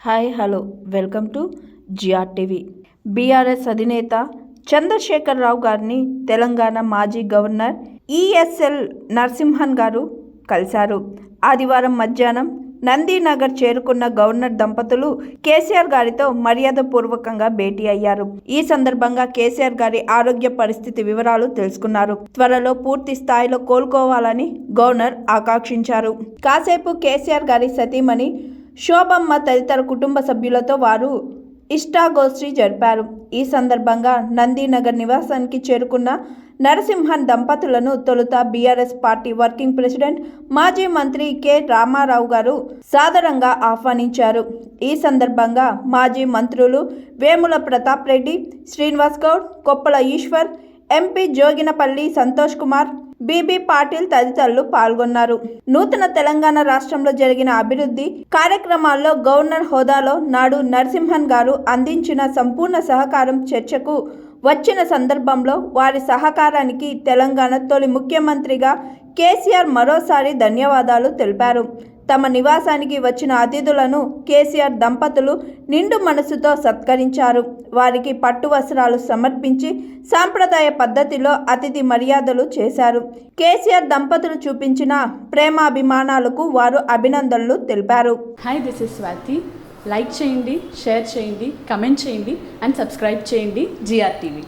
Hi hello welcome to GR TV. BRS అధినేత చంద్రశేఖరరావు గారిని తెలంగాణ మాజీ గవర్నర్ ఈఎస్ఎల్ నరసింహన్ గారు కలిశారు. ఆదివారం మధ్యాహ్నం నందీనగర్ చేరుకున్న గవర్నర్ దంపతులు కేసీఆర్ గారితో మర్యాదపూర్వకంగా భేటీ అయ్యారు. ఈ సందర్భంగా కేసీఆర్ గారి ఆరోగ్య పరిస్థితి వివరాలు తెలుసుకున్నారు. త్వరలో పూర్తి స్థాయిలో కోలుకోవాలని గవర్నర్ ఆకాంక్షించారు. కాసేపు కేసీఆర్ గారి సతీమణి శోభమ్మ తదితర కుటుంబ సభ్యులతో వారు ఇష్టాగోష్ఠి జరిపారు. ఈ సందర్భంగా నందీనగర్ నివాసానికి చేరుకున్న నరసింహన్ దంపతులను తొలుత బీఆర్ఎస్ పార్టీ వర్కింగ్ ప్రెసిడెంట్ మాజీ మంత్రి కె రామారావు గారు సాదరంగా ఆహ్వానించారు. ఈ సందర్భంగా మాజీ మంత్రులు వేముల ప్రతాప్ రెడ్డి, శ్రీనివాస్ గౌడ్, కొప్పల ఈశ్వర్, ఎంపీ జోగినపల్లి సంతోష్ కుమార్, బీబీ పాటిల్ తదితరులు పాల్గొన్నారు. నూతన తెలంగాణ రాష్ట్రంలో జరిగిన అభివృద్ధి కార్యక్రమాల్లో గవర్నర్ హోదాలో నాడు నరసింహన్ గారు అందించిన సంపూర్ణ సహకారం చర్చకు వచ్చిన సందర్భంలో వారి సహకారానికి తెలంగాణ తొలి ముఖ్యమంత్రిగా కేసీఆర్ మరోసారి ధన్యవాదాలు తెలిపారు. తమ నివాసానికి వచ్చిన అతిథులను కేసీఆర్ దంపతులు నిండు మనసుతో సత్కరించారు. వారికి పట్టు వస్త్రాలు సమర్పించి సాంప్రదాయ పద్ధతిలో అతిథి మర్యాదలు చేశారు. కేసీఆర్ దంపతులు చూపించిన ప్రేమాభిమానాలకు వారు అభినందనలు తెలిపారు. Hi, this is Swathi. Like చేయండి, షేర్ చేయండి, కమెంట్ చేయండి అండ్ సబ్స్క్రైబ్ చేయండి జిఆర్ టీవీ.